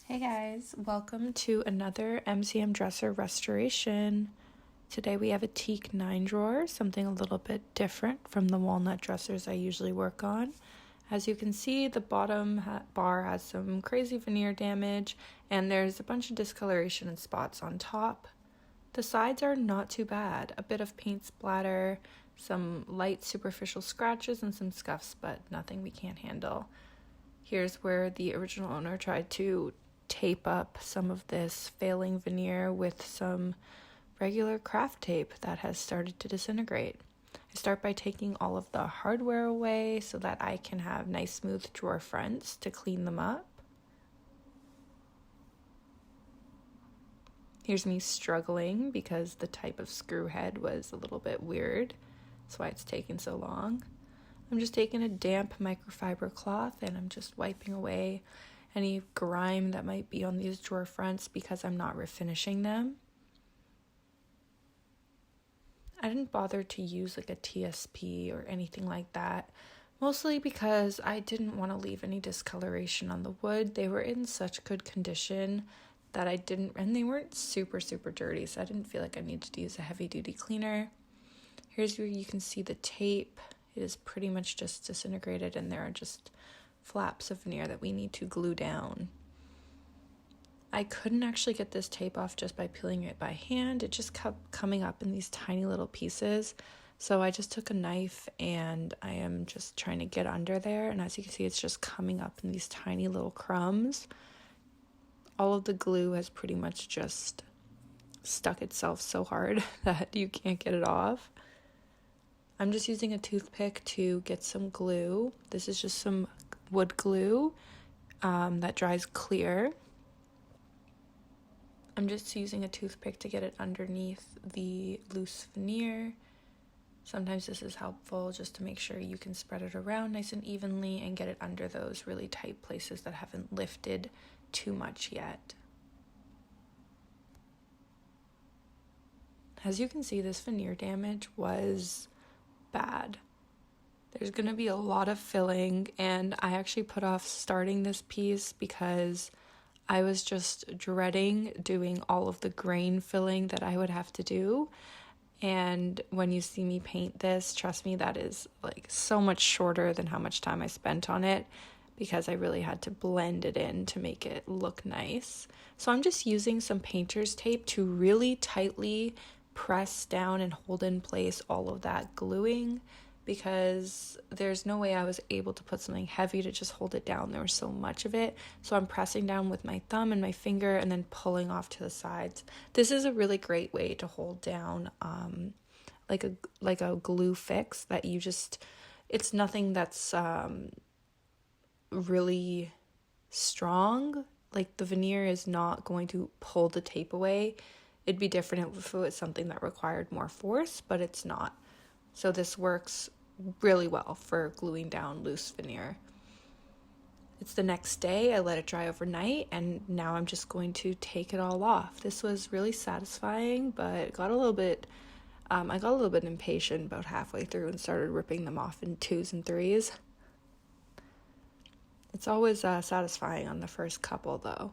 Hey guys, welcome to another MCM dresser restoration. Today we have a Teak 9 drawer, something a little bit different from the walnut dressers I usually work on. As you can see, the bottom bar has some crazy veneer damage and there's a bunch of discoloration and spots on top. The sides are not too bad, a bit of paint splatter, some light superficial scratches and some scuffs, but nothing we can't handle. Here's where the original owner tried to tape up some of this failing veneer with some regular craft tape that has started to disintegrate. I start by taking all of the hardware away so that I can have nice smooth drawer fronts to clean them up. Here's me struggling because the type of screw head was a little bit weird. That's why it's taking so long. I'm just taking a damp microfiber cloth and I'm just wiping away any grime that might be on these drawer fronts because I'm not refinishing them. I didn't bother to use like a TSP or anything like that, mostly because I didn't want to leave any discoloration on the wood. They were in such good condition that and they weren't super dirty, so I didn't feel like I needed to use a heavy duty cleaner. Here's where you can see the tape. It is pretty much just disintegrated and there are just flaps of veneer that we need to glue down. I couldn't actually get this tape off just by peeling it by hand. It just kept coming up in these tiny little pieces. So I just took a knife and I am just trying to get under there. And as you can see, it's just coming up in these tiny little crumbs. All of the glue has pretty much just stuck itself so hard that you can't get it off. I'm just using a toothpick to get some glue. This is just some wood glue that dries clear. I'm just using a toothpick to get it underneath the loose veneer. Sometimes this is helpful just to make sure you can spread it around nice and evenly and get it under those really tight places that haven't lifted too much yet. As you can see, this veneer damage was bad. There's going to be a lot of filling, and I actually put off starting this piece because I was just dreading doing all of the grain filling that I would have to do. And when you see me paint this, trust me, that is like so much shorter than how much time I spent on it because I really had to blend it in to make it look nice. So I'm just using some painter's tape to really tightly press down and hold in place all of that gluing, because there's no way I was able to put something heavy to just hold it down. There was so much of it. So I'm pressing down with my thumb and my finger and then pulling off to the sides. This is a really great way to hold down like a glue fix that you just, it's nothing that's really strong. Like the veneer is not going to pull the tape away. It'd be different if it was something that required more force, but it's not. So this works really well for gluing down loose veneer. It's the next day. I let it dry overnight, and now I'm just going to take it all off. This was really satisfying, but I got a little bit impatient about halfway through and started ripping them off in 2s and 3s. It's always satisfying on the first couple, though.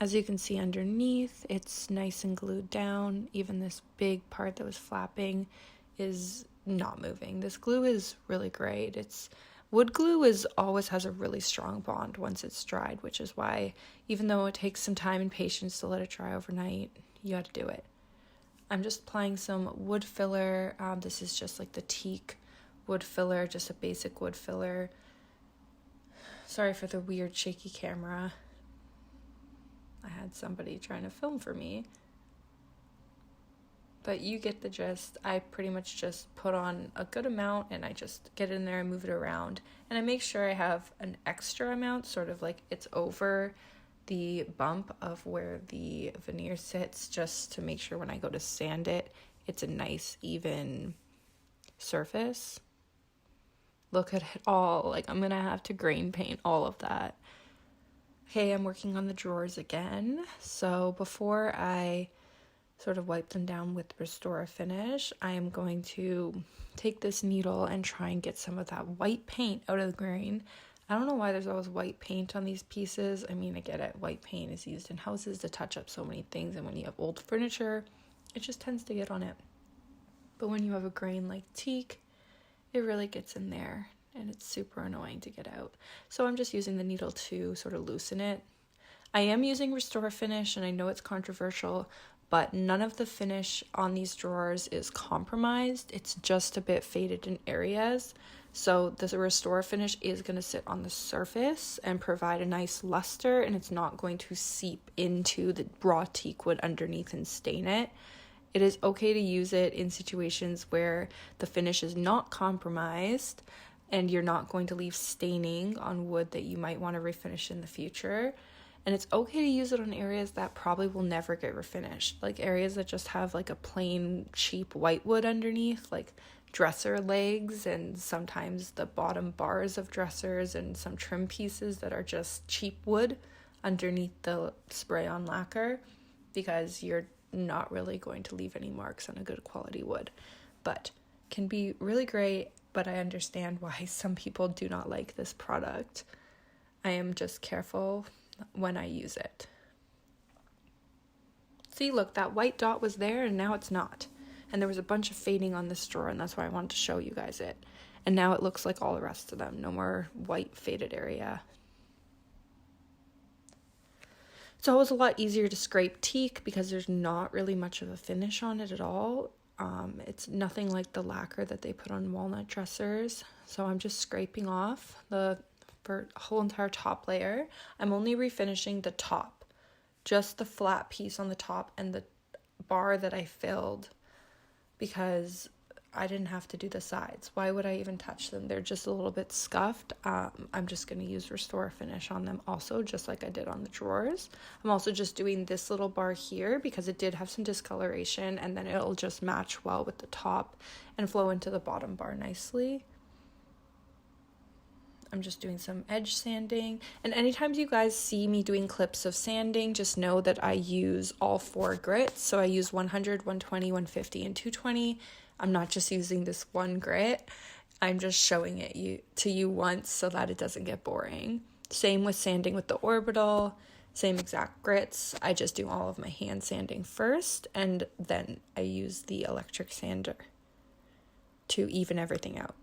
As you can see underneath, it's nice and glued down. Even this big part that was flapping is not moving. This glue is really great. Wood glue always has a really strong bond once it's dried, which is why even though it takes some time and patience to let it dry overnight, you got to do it. I'm just applying some wood filler. This is just like the Teak wood filler, just a basic wood filler. Sorry for the weird shaky camera. I had somebody trying to film for me. But you get the gist. I pretty much just put on a good amount and I just get in there and move it around. And I make sure I have an extra amount, sort of like it's over the bump of where the veneer sits, just to make sure when I go to sand it, it's a nice even surface. Look at it all. Like I'm gonna have to grain paint all of that. Okay, I'm working on the drawers again. So before I sort of wipe them down with Restore Finish, I am going to take this needle and try and get some of that white paint out of the grain. I don't know why there's always white paint on these pieces. I mean, I get it. White paint is used in houses to touch up so many things, and when you have old furniture, it just tends to get on it. But when you have a grain like teak, it really gets in there, and it's super annoying to get out. So I'm just using the needle to sort of loosen it. I am using Restore Finish, and I know it's controversial, but none of the finish on these drawers is compromised. It's just a bit faded in areas. So the Restore Finish is going to sit on the surface and provide a nice luster, and it's not going to seep into the raw teak wood underneath and stain it. It is okay to use it in situations where the finish is not compromised and you're not going to leave staining on wood that you might want to refinish in the future. And it's okay to use it on areas that probably will never get refinished, like areas that just have like a plain cheap white wood underneath, like dresser legs and sometimes the bottom bars of dressers and some trim pieces that are just cheap wood underneath the spray-on lacquer, because you're not really going to leave any marks on a good quality wood. But can be really great, but I understand why some people do not like this product. I am just careful when I use it. See, look, that white dot was there and now it's not. And there was a bunch of fading on this drawer, and that's why I wanted to show you guys it. And now it looks like all the rest of them. No more white faded area. It's always a lot easier to scrape teak because there's not really much of a finish on it at all. It's nothing like the lacquer that they put on walnut dressers. So I'm just scraping off the whole entire top layer. I'm only refinishing the top, just the flat piece on the top and the bar that I filled, because I didn't have to do the sides. Why would I even touch them? They're just a little bit scuffed. I'm just going to use Restore Finish on them also, just like I did on the drawers. I'm also just doing this little bar here because it did have some discoloration, and then it'll just match well with the top and flow into the bottom bar nicely. I'm just doing some edge sanding. And anytime you guys see me doing clips of sanding, just know that I use all 4 grits. So I use 100, 120, 150, and 220. I'm not just using this one grit. I'm just showing it to you once so that it doesn't get boring. Same with sanding with the orbital, same exact grits. I just do all of my hand sanding first, and then I use the electric sander to even everything out.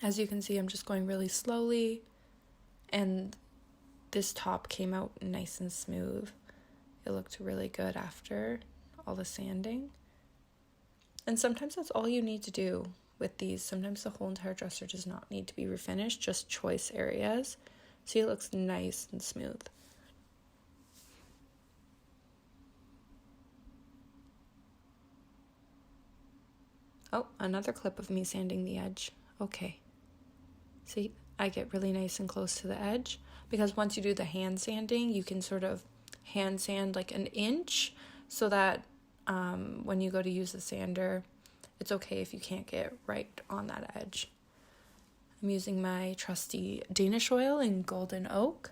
As you can see, I'm just going really slowly, and this top came out nice and smooth. It looked really good after all the sanding. And sometimes that's all you need to do with these. Sometimes the whole entire dresser does not need to be refinished, just choice areas. See, it looks nice and smooth. Oh, another clip of me sanding the edge. Okay. See, I get really nice and close to the edge, because once you do the hand sanding, you can sort of hand sand like an inch so that when you go to use the sander, it's okay if you can't get right on that edge. I'm using my trusty Danish Oil in Golden Oak.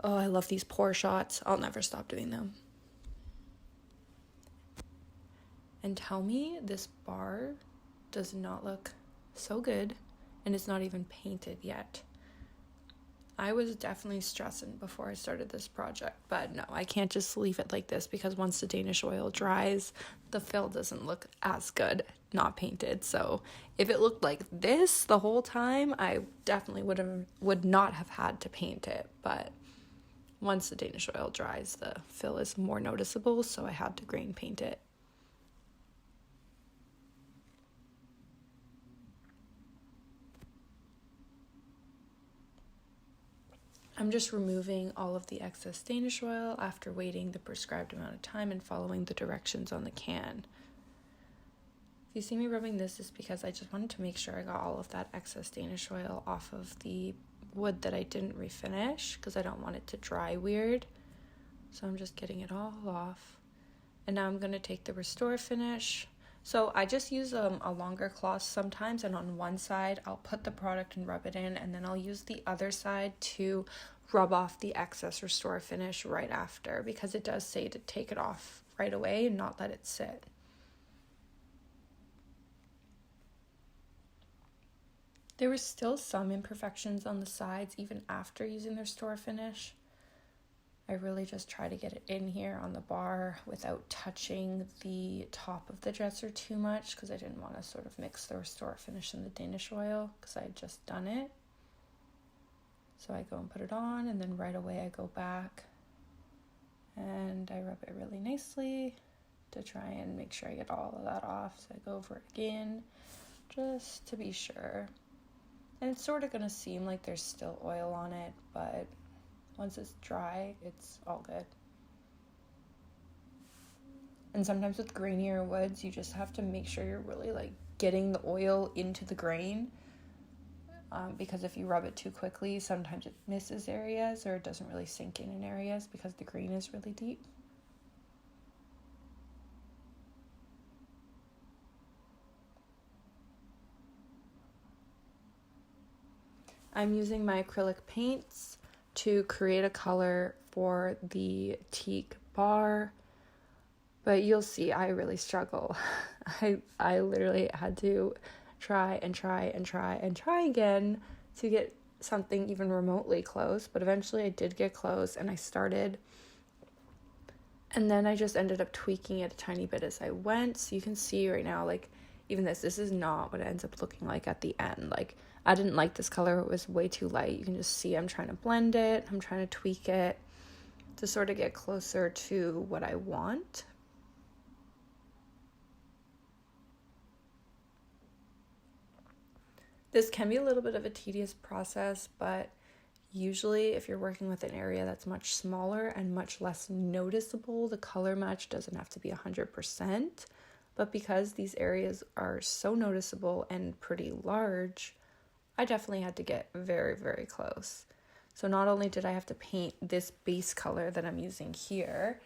Oh, I love these pour shots. I'll never stop doing them. And tell me this bar does not look so good, and it's not even painted yet. I was definitely stressing before I started this project, but no, I can't just leave it like this, because once the Danish Oil dries, the fill doesn't look as good not painted. So if it looked like this the whole time, I definitely would not have had to paint it. But once the Danish Oil dries, the fill is more noticeable, so I had to grain paint it. I'm just removing all of the excess Danish Oil after waiting the prescribed amount of time and following the directions on the can. If you see me rubbing this, it's because I just wanted to make sure I got all of that excess Danish Oil off of the wood that I didn't refinish, because I don't want it to dry weird. So I'm just getting it all off. And now I'm going to take the Restore Finish, So I just use a longer cloth sometimes, and on one side I'll put the product and rub it in, and then I'll use the other side to rub off the excess restore finish right after, because it does say to take it off right away and not let it sit. There were still some imperfections on the sides even after using the restore finish. I really just try to get it in here on the bar without touching the top of the dresser too much, because I didn't want to sort of mix the restore finish and the Danish oil because I had just done it. So I go and put it on, and then right away I go back and I rub it really nicely to try and make sure I get all of that off. So I go over it again just to be sure. And it's sort of going to seem like there's still oil on it, but once it's dry, it's all good. And sometimes with grainier woods, you just have to make sure you're really like getting the oil into the grain, because if you rub it too quickly, sometimes it misses areas or it doesn't really sink in areas because the grain is really deep. I'm using my acrylic paints to create a color for the teak bar, but you'll see I really struggle. I literally had to try again to get something even remotely close, but eventually I did get close and I started, and then I just ended up tweaking it a tiny bit as I went. So you can see right now, like, even this is not what it ends up looking like at the end. Like, I didn't like this color. It was way too light. You can just see I'm trying to blend it. I'm trying to tweak it to sort of get closer to what I want. This can be a little bit of a tedious process, but usually if you're working with an area that's much smaller and much less noticeable, the color match doesn't have to be 100%. But because these areas are so noticeable and pretty large, I definitely had to get very, very close. So not only did I have to paint this base color that I'm using here,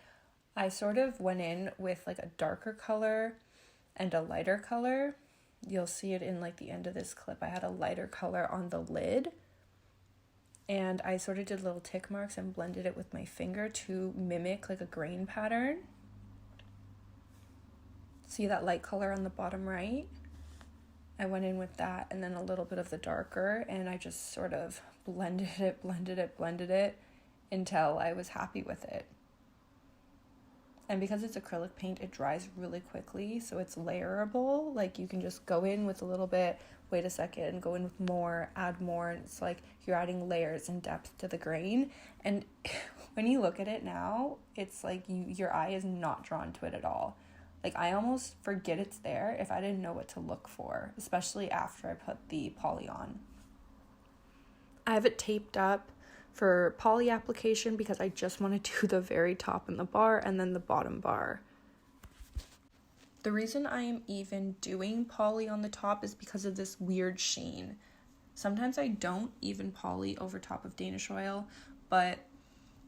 I sort of went in with like a darker color and a lighter color. You'll see it in like the end of this clip. I had a lighter color on the lid, and I sort of did little tick marks and blended it with my finger to mimic like a grain pattern. See that light color on the bottom right? I went in with that and then a little bit of the darker, and I just sort of blended it until I was happy with it. And because it's acrylic paint, it dries really quickly, so it's layerable. Like, you can just go in with a little bit, wait a second, go in with more, add more, and it's like you're adding layers and depth to the grain. And when you look at it now, it's like your eye is not drawn to it at all. Like, I almost forget it's there if I didn't know what to look for, especially after I put the poly on. I have it taped up for poly application because I just want to do the very top in the bar and then the bottom bar. The reason I am even doing poly on the top is because of this weird sheen. Sometimes I don't even poly over top of Danish oil, but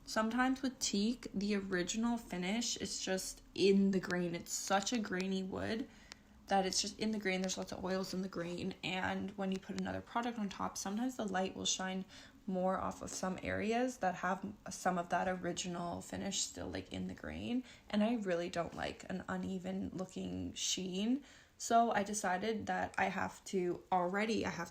sometimes with teak, the original finish is just in the grain. It's such a grainy wood that it's just in the grain. There's lots of oils in the grain, and when you put another product on top, sometimes the light will shine more off of some areas that have some of that original finish still like in the grain, and I really don't like an uneven looking sheen. So I decided that I have to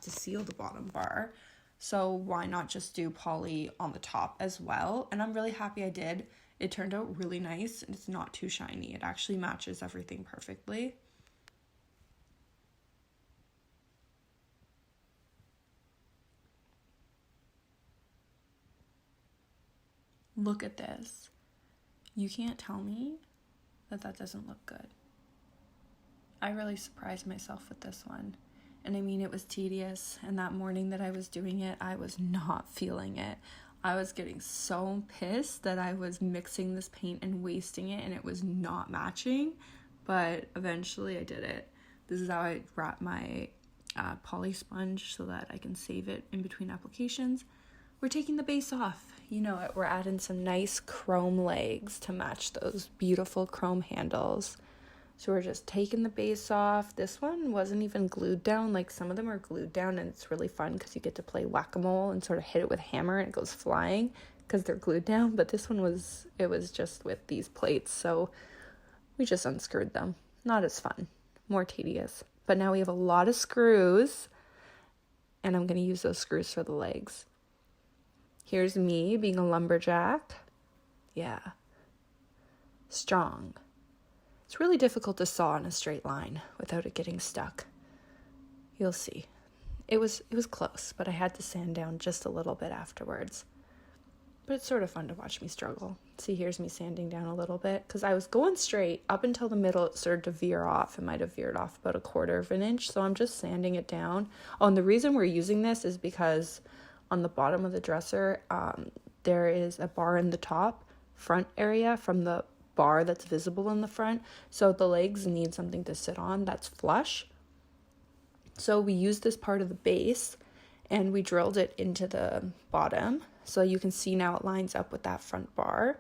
seal the bottom bar, so why not just do poly on the top as well? And I'm really happy I did. It turned out really nice, and it's not too shiny. It actually matches everything perfectly. Look at this. You can't tell me that doesn't look good. I really surprised myself with this one. And I mean, it was tedious, and that morning that I was doing it, I was not feeling it. I was getting so pissed that I was mixing this paint and wasting it, and it was not matching, but eventually I did it. This is how I wrap my poly sponge so that I can save it in between applications. We're taking the base off. You know it, we're adding some nice chrome legs to match those beautiful chrome handles. So we're just taking the base off. This one wasn't even glued down. Like some of them are glued down, and it's really fun because you get to play whack-a-mole and sort of hit it with a hammer and it goes flying because they're glued down. But this one was just with these plates. So we just unscrewed them. Not as fun, more tedious. But now we have a lot of screws, and I'm going to use those screws for the legs. Here's me being a lumberjack. Yeah. Strong. It's really difficult to saw in a straight line without it getting stuck. You'll see. It was close, but I had to sand down just a little bit afterwards. But it's sort of fun to watch me struggle. See, here's me sanding down a little bit because I was going straight up until the middle. It started to veer off. It might have veered off about 1/4 of an inch, so I'm just sanding it down. Oh, and the reason we're using this is because on the bottom of the dresser, there is a bar in the top front area from the bar that's visible in the front, so the legs need something to sit on that's flush. So we used this part of the base and we drilled it into the bottom, so you can see now it lines up with that front bar.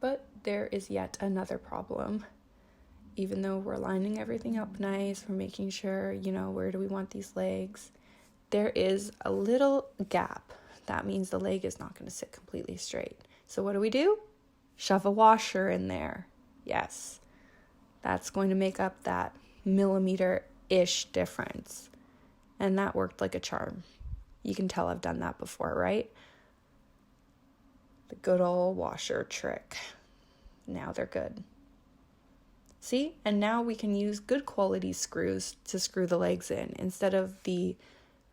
But there is yet another problem. Even though we're lining everything up nice, we're making sure, where do we want these legs? There is a little gap. That means the leg is not going to sit completely straight. So what do? Shove a washer in there. Yes, that's going to make up that millimeter-ish difference. And that worked like a charm. You can tell I've done that before, right? The good old washer trick. Now they're good. See? And now we can use good quality screws to screw the legs in instead of the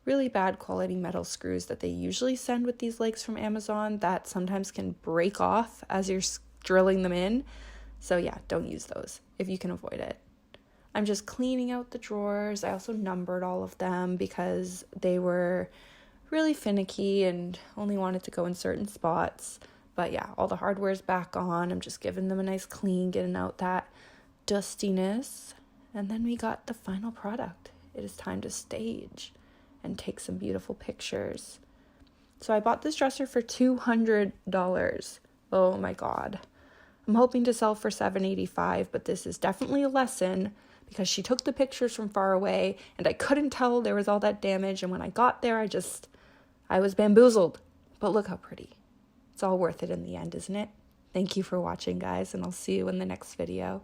really bad quality metal screws that they usually send with these legs from Amazon that sometimes can break off as you're drilling them in. So yeah, don't use those if you can avoid it. I'm just cleaning out the drawers. I also numbered all of them because they were really finicky and only wanted to go in certain spots. But yeah, all the hardware's back on. I'm just giving them a nice clean, getting out that dustiness. And then we got the final product. It is time to stage and take some beautiful pictures. So I bought this dresser for $200. Oh my God. I'm hoping to sell for $785, but this is definitely a lesson because she took the pictures from far away and I couldn't tell there was all that damage. And when I got there, I was bamboozled. But look how pretty. It's all worth it in the end, isn't it? Thank you for watching, guys, and I'll see you in the next video.